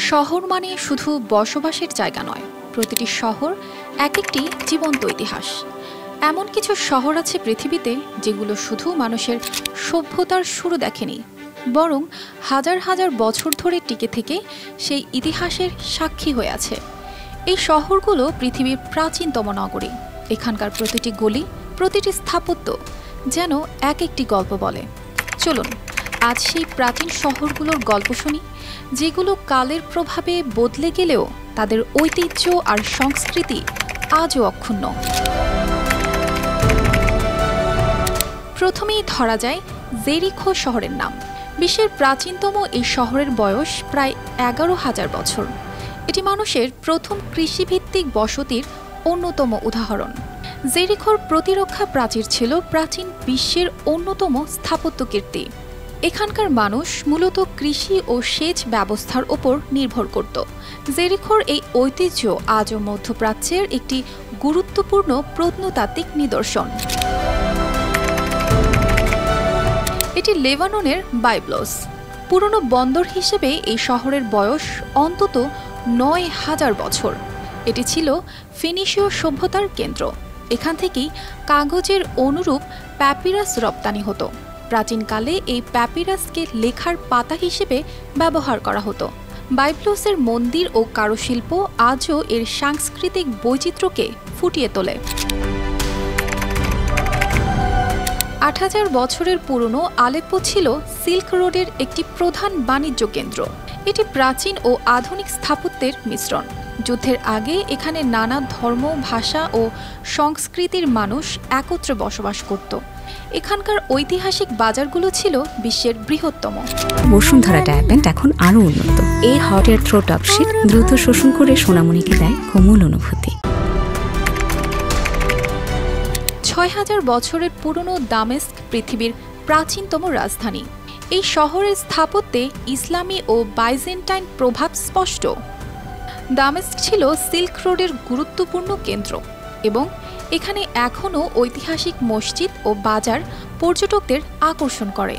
শহর মানে শুধু বসবাসের জায়গা নয়, প্রতিটি শহর এক একটি জীবন্ত ইতিহাস। এমন কিছু শহর আছে পৃথিবীতে যেগুলো শুধু মানুষের সভ্যতার শুরু দেখেনি, বরং হাজার হাজার বছর ধরে টিকে থেকে সেই ইতিহাসের সাক্ষী হয়ে আছে। এই শহরগুলো পৃথিবীর প্রাচীনতম নগরী। এখানকার প্রতিটি গলি, প্রতিটি স্থাপত্য যেন এক একটি গল্প বলে। চলুন আজ সেই প্রাচীন শহরগুলোর গল্প শুনি, যেগুলো কালের প্রভাবে বদলে গেলেও তাদের ঐতিহ্য আর সংস্কৃতি আজও অক্ষুণ্ণ। প্রথমেই ধরা যায় জেরিখো শহরের নাম। বিশ্বের প্রাচীনতম এই শহরের বয়স প্রায় 11,000 বছর। এটি মানুষের প্রথম কৃষিভিত্তিক বসতির অন্যতম উদাহরণ। জেরিখোর প্রতিরক্ষা প্রাচীর ছিল প্রাচীন বিশ্বের অন্যতম স্থাপত্য কীর্তি। এখানকার মানুষ মূলত কৃষি ও সেচ ব্যবস্থার ওপর নির্ভর করত। জেরিখোর এই ঐতিহ্য আজও মধ্যপ্রাচ্যের একটি গুরুত্বপূর্ণ প্রত্নতাত্ত্বিক নিদর্শন। এটি লেবাননের বাইবলস। পুরনো বন্দর হিসেবে এই শহরের বয়স অন্তত 9,000 বছর। এটি ছিল ফিনিশীয় সভ্যতার কেন্দ্র। এখান থেকেই কাগজের অনুরূপ প্যাপিরাস রপ্তানি হতো। প্রাচীনকালে এই প্যাপিরাসকে লেখার পাতা হিসেবে ব্যবহার করা হতো। বাইবলসের মন্দির ও কারুশিল্প আজও এর সাংস্কৃতিক বৈচিত্র্যকে ফুটিয়ে তোলে। 8,000 বছরের পুরনো আলেপ্পো ছিল সিল্ক রোডের একটি প্রধান বাণিজ্য কেন্দ্র। এটি প্রাচীন ও আধুনিক স্থাপত্যের মিশ্রণ। যুদ্ধের আগে এখানে নানা ধর্ম, ভাষা ও সংস্কৃতির মানুষ একত্রে বসবাস করত। এখানকার ঐতিহাসিক বাজারগুলো ছিল বিশ্বের বৃহত্তম। বসুন্ধরা ডায়াপেন্ট এখন আরও উন্নত। এই hot air through top sheet দ্রুত শোষণ করে সোনামণিকে দেয় কোমল অনুভূতি। 6,000 বছরের পুরনো দামেস্ক পৃথিবীর প্রাচীনতম রাজধানী। এই শহরের স্থাপত্যে ইসলামী ও বাইজেন্টাইন প্রভাব স্পষ্ট। দামেস্ক ছিল সিল্ক রোডের গুরুত্বপূর্ণ কেন্দ্র এবং এখানে এখনও ঐতিহাসিক মসজিদ ও বাজার পর্যটকদের আকর্ষণ করে।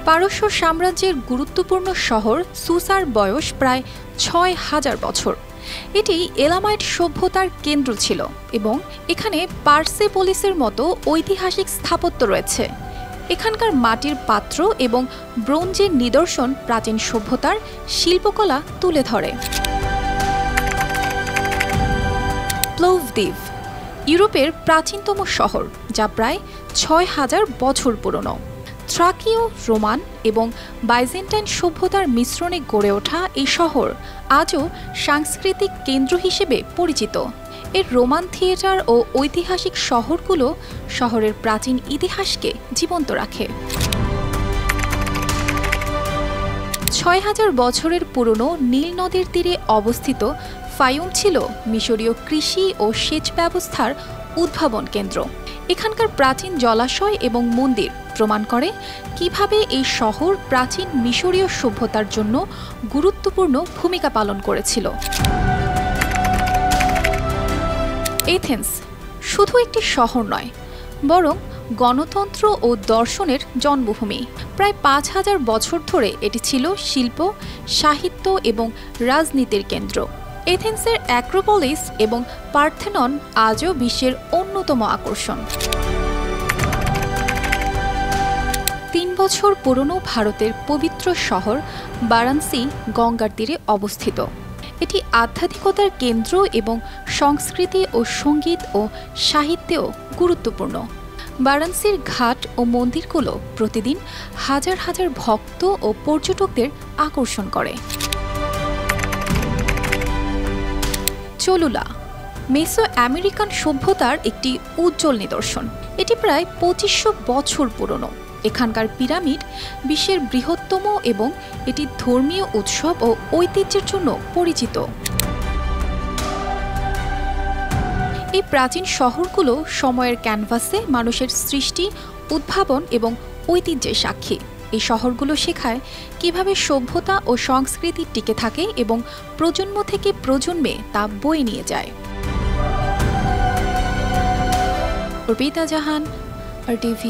পারস্য সাম্রাজ্যের গুরুত্বপূর্ণ শহর সুসার বয়স প্রায় 6,000 বছর। এটি এলামাইট সভ্যতার কেন্দ্র ছিল এবং এখানে পার্সেপোলিসের মতো ঐতিহাসিক স্থাপত্য রয়েছে। এখানকার মাটির পাত্র এবং ব্রোঞ্জের নিদর্শন প্রাচীন সভ্যতার শিল্পকলা তুলে ধরে। প্লোভদিভ ইউরোপের প্রাচীনতম শহর, যা প্রায় 6,000 বছর পুরনো। থ্রাকীয়, রোমান এবং বাইজেন্টাইন সভ্যতার মিশ্রণে গড়ে ওঠা এই শহর আজও সাংস্কৃতিক কেন্দ্র হিসেবে পরিচিত। এর রোমান থিয়েটার ও ঐতিহাসিক শহরগুলো শহরের প্রাচীন ইতিহাসকে জীবন্ত রাখে। 6,000 বছরের পুরনো নীল নদের তীরে অবস্থিত ফায়ুম ছিল মিশরীয় কৃষি ও সেচ ব্যবস্থার উদ্ভাবন কেন্দ্র। এখানকার প্রাচীন জলাশয় এবং মন্দির প্রমাণ করে কিভাবে এই শহর প্রাচীন মিশরীয় সভ্যতার জন্য গুরুত্বপূর্ণ ভূমিকা পালন করেছিল। এথেন্স শুধু একটি শহর নয়, বরং গণতন্ত্র ও দর্শনের জন্মভূমি। প্রায় 5,000 বছর ধরে এটি ছিল শিল্প, সাহিত্য এবং রাজনীতির কেন্দ্র। এথেন্সের অ্যাক্রোপলিস এবং পার্থেনন আজও বিশ্বের অন্যতম আকর্ষণ। 3 বছর পুরনো ভারতের পবিত্র শহর বারাণসী গঙ্গার তীরে অবস্থিত। এটি আধ্যাত্মিকতার কেন্দ্র এবং সংস্কৃতি ও সঙ্গীত ও সাহিত্যেও গুরুত্বপূর্ণ। বারাণসীর ঘাট ও মন্দিরগুলো প্রতিদিন হাজার হাজার ভক্ত ও পর্যটকদের আকর্ষণ করে। চলুলা মেসো আমেরিকান সভ্যতার একটি উজ্জ্বল নিদর্শন। এটি প্রায় 2500 বছর পুরনো। এখানকার পিরামিড বিশ্বের বৃহত্তম এবং এটি ধর্মীয় উৎসব ও ঐতিহ্যের জন্য পরিচিত। এই প্রাচীন শহরগুলো সময়ের ক্যানভাসে মানুষের সৃষ্টি, উদ্ভাবন এবং ঐতিহ্যের সাক্ষী। এই শহরগুলো শেখায় কিভাবে সভ্যতা ও সংস্কৃতি টিকে থাকে এবং প্রজন্ম থেকে প্রজন্মে তা বয়ে নিয়ে যায়। অর্পিতা জাহান, RTV।